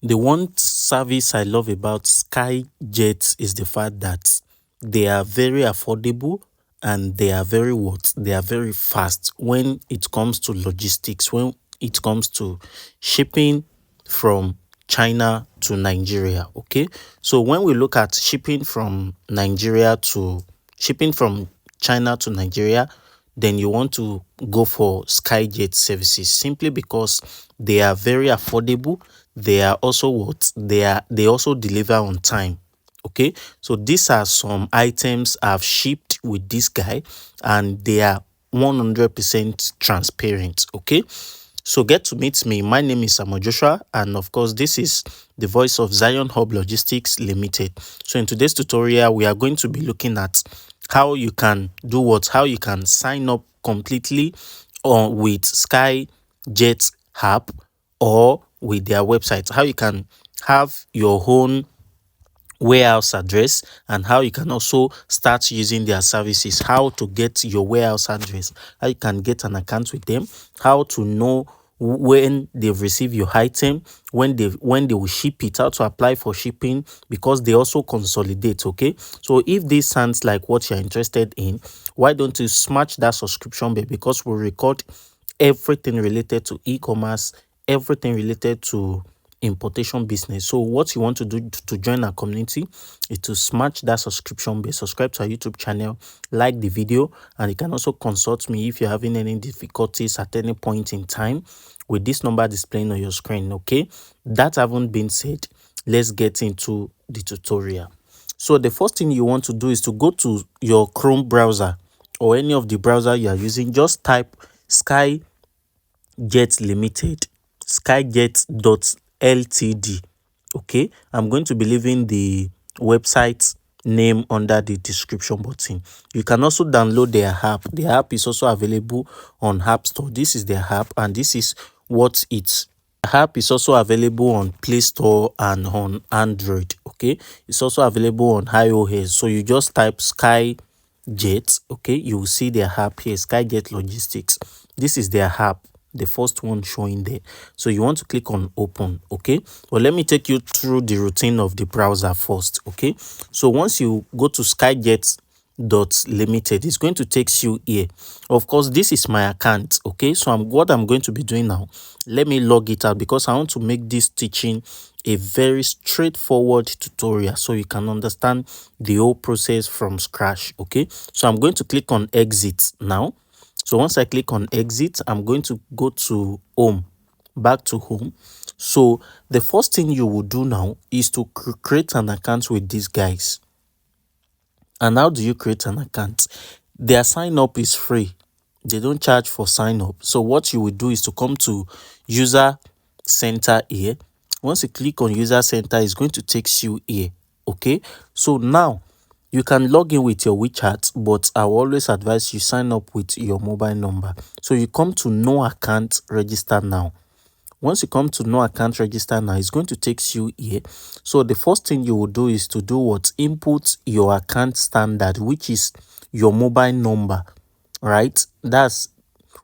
The one service I love about SkyJet is the fact that they are very affordable and they are very what? They are very fast when it comes to logistics, when it comes to shipping from China to Nigeria. Okay. So when we look at shipping from China to Nigeria, then you want to go for SkyJet services simply because they are very affordable. They are also they also deliver on time. Okay, so these are some items I've shipped with this guy, and they are 100% transparent. Okay, so get to meet me. My name is Samuel Joshua, and of course, this is the voice of Zionhublogistics Limited. So in today's tutorial, we are going to be looking at how you can do what, how you can sign up completely on with SkyJet app or with their website, how you can have your own warehouse address, and how you can also start using their services, how to get your warehouse address, how you can get an account with them, how to know when they've received your item, when they will ship it, how to apply for shipping, because they also consolidate. Okay, so if this sounds like what you're interested in, why don't you smash that subscription bell, because we record everything related to e-commerce, everything related to importation business. So what you want to do to join our community is to smash that subscription bell, subscribe to our YouTube channel, like the video, and you can also consult me if you're having any difficulties at any point in time with this number displaying on your screen. Okay, that having been said, let's get into the tutorial. So the first thing you want to do is to go to your Chrome browser or any of the browser you are using. Just type SkyJet Limited, skyjet.ltd. Okay, I'm going to be leaving the website name under the description button. You can also download their app. The app is also available on App Store. This is their app, and this is what it's. The app is also available on Play Store and on Android. Okay, it's also available on iOS. So you just type SkyJet. Okay, you will see their app here, SkyJet Logistics. This is their app, the first one showing there. So you want to click on open. Okay, well, let me take you through the routine of the browser first. Okay, so once you go to skyjet.limited, it's going to take you here. Of course, this is my account. Okay, so what I'm going to be doing now, let me log it out, because I want to make this teaching a very straightforward tutorial so you can understand the whole process from scratch. Okay, so I'm going to click on exit now. So once I click on exit, I'm going to go to home, back to home. So the first thing you will do now is to create an account with these guys. And how do you create an account? Their sign up is free. They don't charge for sign up. So what you will do is to come to user center here. Once you click on user center, it's going to take you here. Okay, so now you can log in with your WeChat, but I will always advise you sign up with your mobile number. So you come to no account register now. Once you come to no account register now, it's going to take you here. So the first thing you will do is to do what? Input your account standard, which is your mobile number, right? That's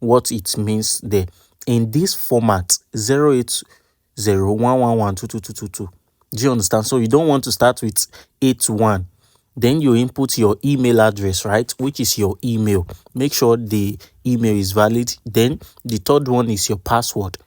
what it means there. In this format, 08011122222. Do you understand? So you don't want to start with 81. Then you input your email address, right? Which is your email. Make sure the email is valid. Then the third one is your password.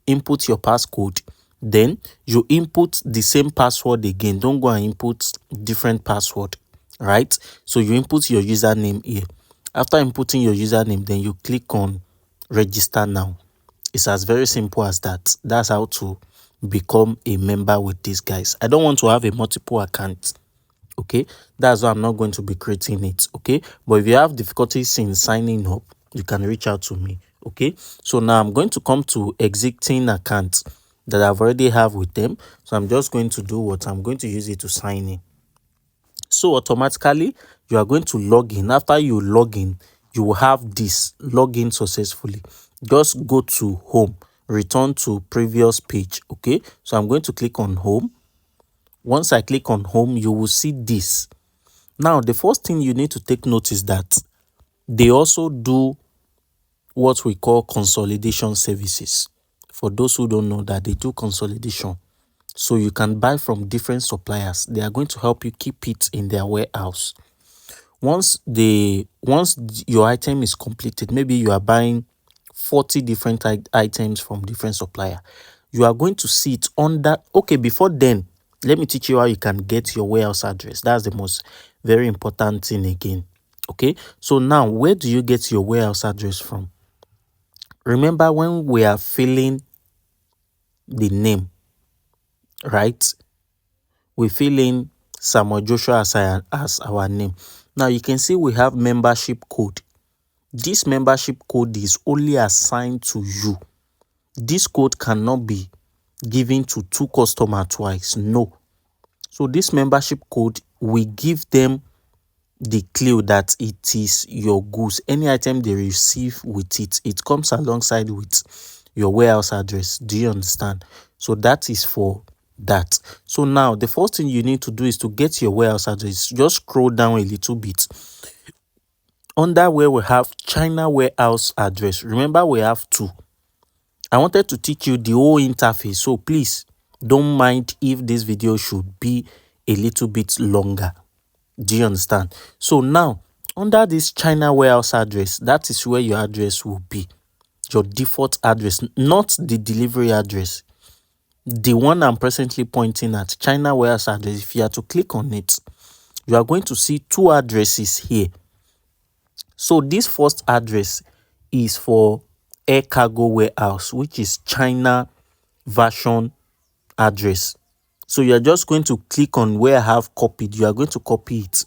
Input your passcode. Then you input the same password again. Don't go and input different password, right? So you input your username here. After inputting your username, then you click on register now. It's as very simple as that. That's how to become a member with these guys. I don't want to have a multiple account. Okay, that's why I'm not going to be creating it. Okay, but if you have difficulties in signing up, you can reach out to me. Okay, so now I'm going to come to existing account that I've already have with them. So I'm just going to do what I'm going to use it to sign in. So automatically you are going to log in. After you log in, you will have this login successfully. Just go to home, return to previous page. Okay, so I'm going to click on home. Once I click on home, you will see this. Now, the first thing you need to take note is that they also do what we call consolidation services. For those who don't know that, they do consolidation. So you can buy from different suppliers. They are going to help you keep it in their warehouse. Once your item is completed, maybe you are buying 40 different items from different supplier, you are going to see it under. Okay, before then, let me teach you how you can get your warehouse address. That's the most very important thing again. Okay, so now where do you get your warehouse address from? Remember when we are filling the name, right? We fill in Samuel Joshua as our name. Now you can see we have membership code. This membership code is only assigned to you. This code cannot be given to two customers twice. No. So this membership code, we give them the clue that it is your goods. Any item they receive with it, it comes alongside with your warehouse address. Do you understand? So that is for that. So now the first thing you need to do is to get your warehouse address. Just scroll down a little bit. Under where we have China warehouse address, remember we have two. I wanted to teach you the whole interface, so please don't mind if this video should be a little bit longer. Do you understand? So now, under this China warehouse address, that is where your address will be. Your default address, not the delivery address. The one I'm presently pointing at, China warehouse address, if you are to click on it, you are going to see two addresses here. So this first address is for air cargo warehouse, which is China version address. So you are just going to click on where I have copied. You are going to copy it.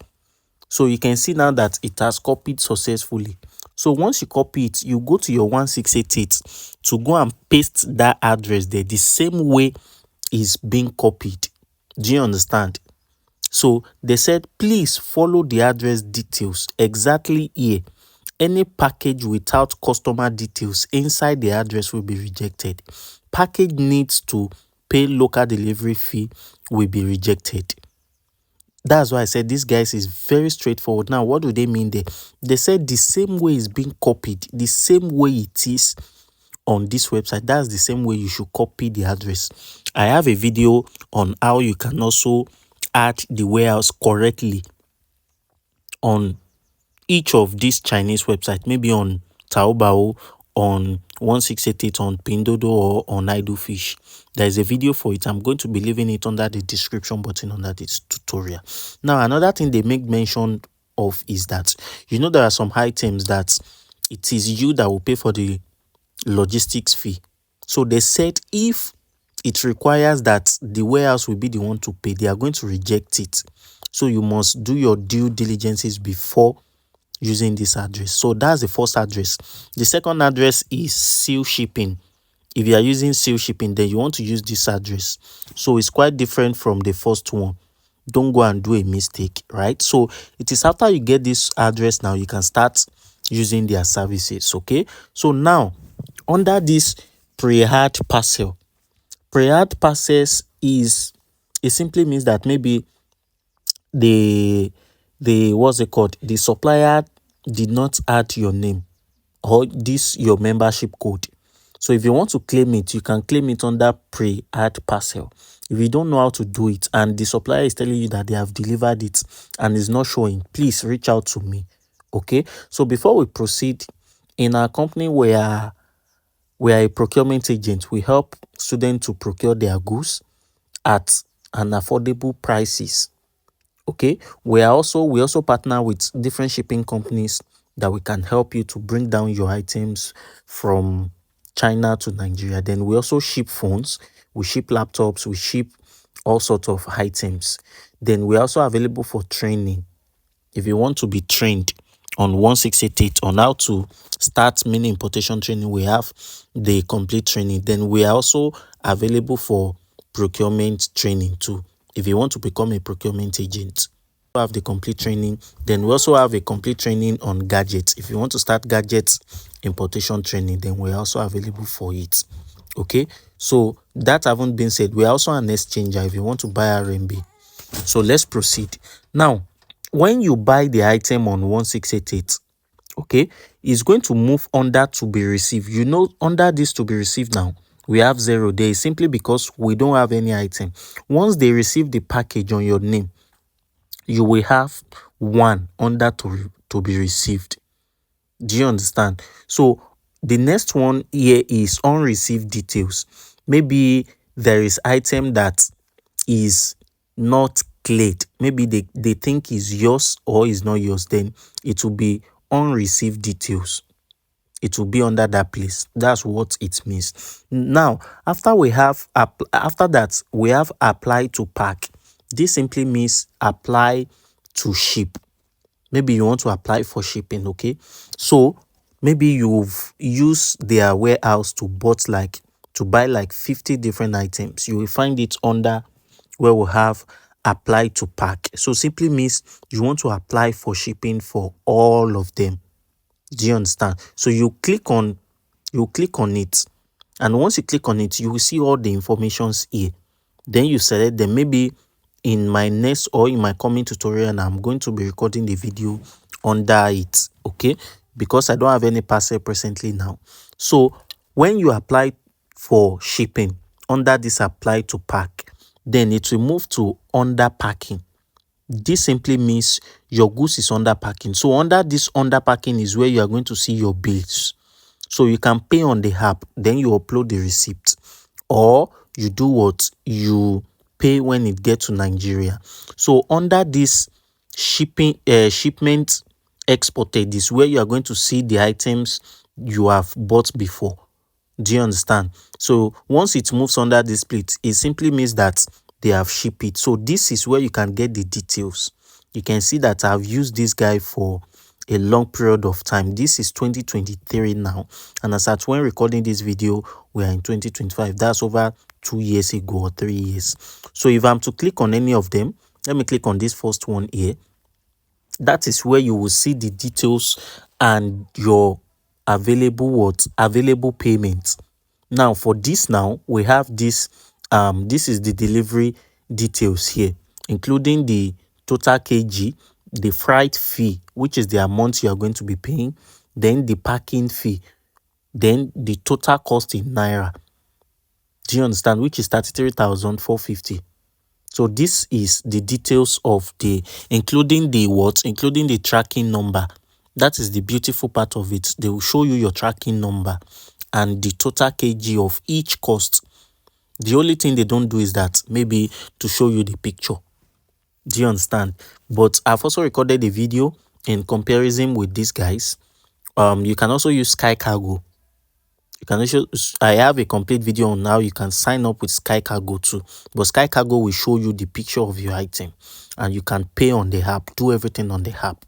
So you can see now that it has copied successfully. So once you copy it, you go to your 1688 to go and paste that address there the same way is being copied. Do you understand? So they said, please follow the address details exactly here. Any package without customer details inside the address will be rejected. Package needs to pay local delivery fee will be rejected. That's why I said this guys is very straightforward. Now, what do they mean there? They said the same way is being copied, the same way it is on this website, that's the same way you should copy the address. I have a video on how you can also add the warehouse correctly on each of these Chinese websites, maybe on Taobao, on 1688, on Pinduoduo, or on Idlefish. There is a video for it. I'm going to be leaving it under the description button under this tutorial. Now, another thing they make mention of is that, you know, there are some items that it is you that will pay for the logistics fee. So they said if it requires that the warehouse will be the one to pay, they are going to reject it. So you must do your due diligences before using this address. So that's the first address. The second address is seal shipping. If you are using seal shipping, then you want to use this address. So it's quite different from the first one. Don't go and do a mistake, right? So it is after you get this address, now you can start using their services. Okay, so now under this pre-hard parcel, pre-hard parcels is, it simply means that maybe the what's it called, the supplier did not add your name or this your membership code. So if you want to claim it, you can claim it under pre-hard parcel. If you don't know how to do it and the supplier is telling you that they have delivered it and is not showing, please reach out to me. Okay, so before we proceed, in our company we are a procurement agent. We help students to procure their goods at an affordable prices. Okay, we also partner with different shipping companies that we can help you to bring down your items from China to Nigeria. Then we also ship phones, we ship laptops, we ship all sorts of items. Then we're also available for training. If you want to be trained on 1688 on how to start mini importation training, we have the complete training. Then we are also available for procurement training too. If you want to become a procurement agent, we have the complete training. Then we also have a complete training on gadgets. If you want to start gadgets importation training, then we're also available for it. Okay, so that having been said, we're also an exchanger if you want to buy RMB. So let's proceed. Now, when you buy the item on 1688, okay, it's going to move under to be received. You know, under this to be received now, we have 0 there is simply because we don't have any item. Once they receive the package on your name, you will have 1 under to be received. Do you understand? So the next one here is unreceived details. Maybe there is item that is not cleared. Maybe they think is yours or is not yours. Then it will be unreceived details. It will be under that place. That's what it means. Now, after that, we have apply to pack. This simply means apply to ship. Maybe you want to apply for shipping, okay? So maybe you've used their warehouse to buy like 50 different items. You will find it under where we have apply to pack. So simply means you want to apply for shipping for all of them. Do you understand? So you click on it, and once you click on it, you will see all the informations here. Then you select them. Maybe in my next or in my coming tutorial, and I'm going to be recording the video under it, okay? Because I don't have any parcel presently now. So when you apply for shipping under this apply to pack, then it will move to under packing. This simply means your goods is under packing. So under this under packing is where you are going to see your bills. So you can pay on the app, then you upload the receipt, or you do what? You pay when it gets to Nigeria. So under this shipment exported is where you are going to see the items you have bought before. Do you understand? So once it moves under this split, it simply means that they have shipped it. So this is where you can get the details. You can see that I've used this guy for a long period of time. This is 2023 now, and as at when recording this video, we are in 2025. That's over 2 years ago or 3 years. So if I'm to click on any of them, let me click on this first one here. That is where you will see the details and your available payment. Now for this, now we have this this is the delivery details here, including the total kg, the freight fee, which is the amount you are going to be paying, then the packing fee, then the total cost in naira. Do you understand? Which is 33,450. So this is the details of including the tracking number. That is the beautiful part of it. They will show you your tracking number and the total kg of each cost. The only thing they don't do is that maybe to show you the picture. Do you understand? But I've also recorded a video in comparison with these guys. You can also use Sky Cargo. I have a complete video on how you can sign up with Sky Cargo too. But Sky Cargo will show you the picture of your item, and you can pay on the app, do everything on the app.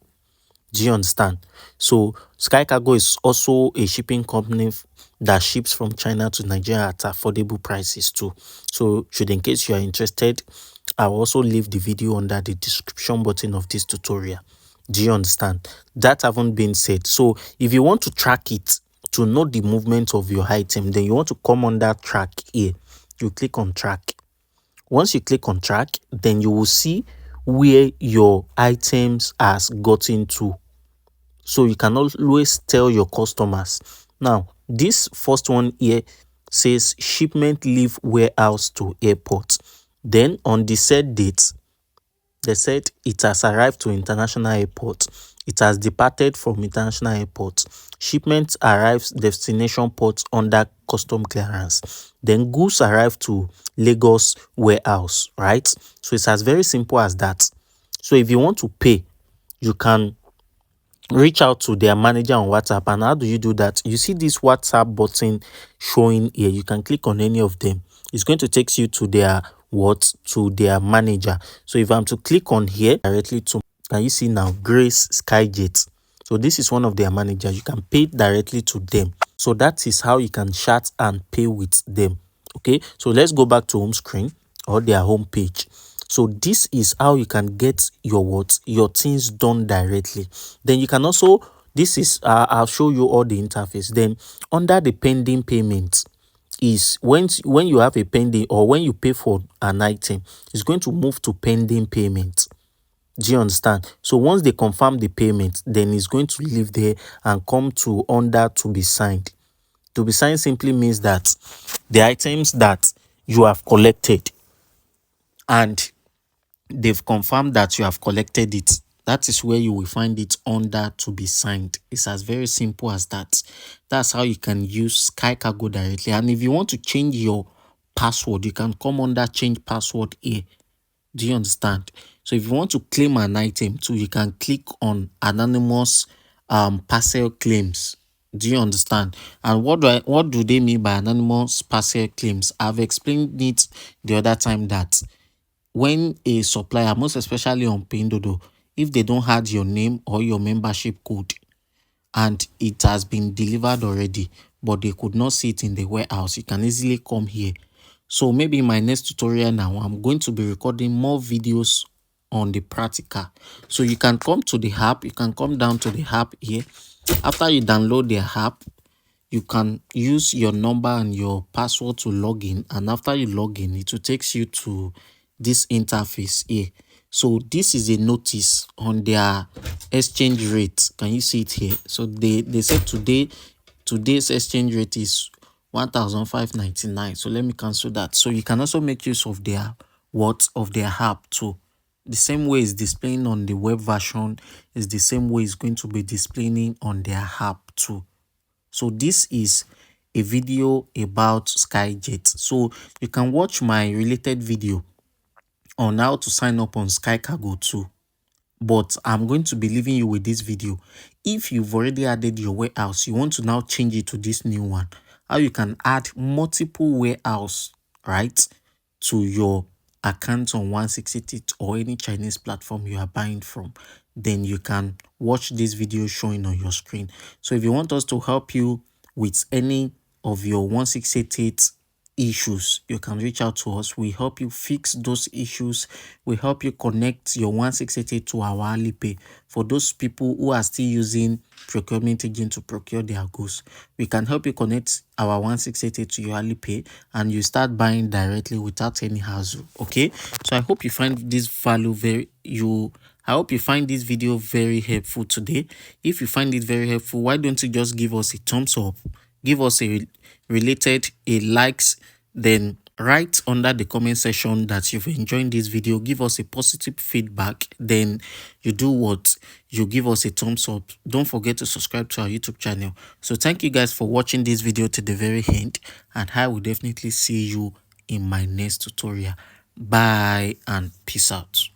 Do you understand? So Sky Cargo is also a shipping company that ships from China to Nigeria at affordable prices too. So in case you are interested, I'll also leave the video under the description button of this tutorial. Do you understand? That haven't been said. So if you want to track it, to know the movement of your item, then you want to come under track here. You click on track. Once you click on track, then you will see where your items has gotten to. So you can always tell your customers. Now, this first one here says shipment leave warehouse to airport. Then on the said date, they said it has arrived to international airport. It has departed from international airport. Shipment arrives destination port under custom clearance. Then goods arrive to Lagos warehouse, right? So it's as very simple as that. So if you want to pay, you can reach out to their manager on WhatsApp. And how do you do that? You see this WhatsApp button showing here. You can click on any of them. It's going to take you to their manager. So if I'm to click on here directly to, can you see now, Grace SkyJet? So this is one of their managers. You can pay directly to them. So that is how you can chat and pay with them. Okay, so let's go back to home screen or their home page. So this is how you can get your things done directly. Then you can also, this is I'll show you all the interface. Then under the pending payment is when you have a pending, or when you pay for an item, it's going to move to pending payment. Do you understand? So once they confirm the payment, then it's going to leave there and come to under to be signed. To be signed simply means that the items that you have collected and they've confirmed that you have collected it, that is where you will find it under to be signed. It's as very simple as that. That's how you can use Sky Cargo directly. And if you want to change your password, you can come under change password here. Do you understand? So if you want to claim an item too, you can click on anonymous parcel claims. Do you understand? And what do they mean by anonymous parcel claims? I've explained it the other time that when a supplier, most especially on Pindodo, if they don't have your name or your membership code and it has been delivered already, but they could not see it in the warehouse, you can easily come here. So maybe in my next tutorial now, I'm going to be recording more videos on the practical. So you can come to the app, you can come down to the app here. After you download the app, you can use your number and your password to log in, and after you log in, it will take you to this interface here. So this is a notice on their exchange rate. Can you see it here? So they said today's exchange rate is 1,599. So let me cancel that. So you can also make use of their app too. The same way it's displaying on the web version is the same way it's going to be displaying on their app too. So this is a video about SkyJet. So you can watch my related video on how to sign up on Sky Cargo too. But I'm going to be leaving you with this video. If you've already added your warehouse, you want to now change it to this new one. How you can add multiple warehouse, right, to your account on 168 or any Chinese platform you are buying from. Then you can watch this video showing on your screen. So if you want us to help you with any of your 1688 issues, you can reach out to us. We help you fix those issues. We help you connect your 1688 to our Alipay. For those people who are still using procurement agent to procure their goods, we can help you connect our 1688 to your Alipay and you start buying directly without any hassle. Okay, so I hope you find this I hope you find this video very helpful today. If you find it very helpful, why don't you just give us a thumbs up, give us a likes, then write under the comment section that you've enjoyed this video, give us a positive feedback, then you do what? You give us a thumbs up. Don't forget to subscribe to our YouTube channel. So thank you guys for watching this video to the very end, and I will definitely see you in my next tutorial. Bye and peace out.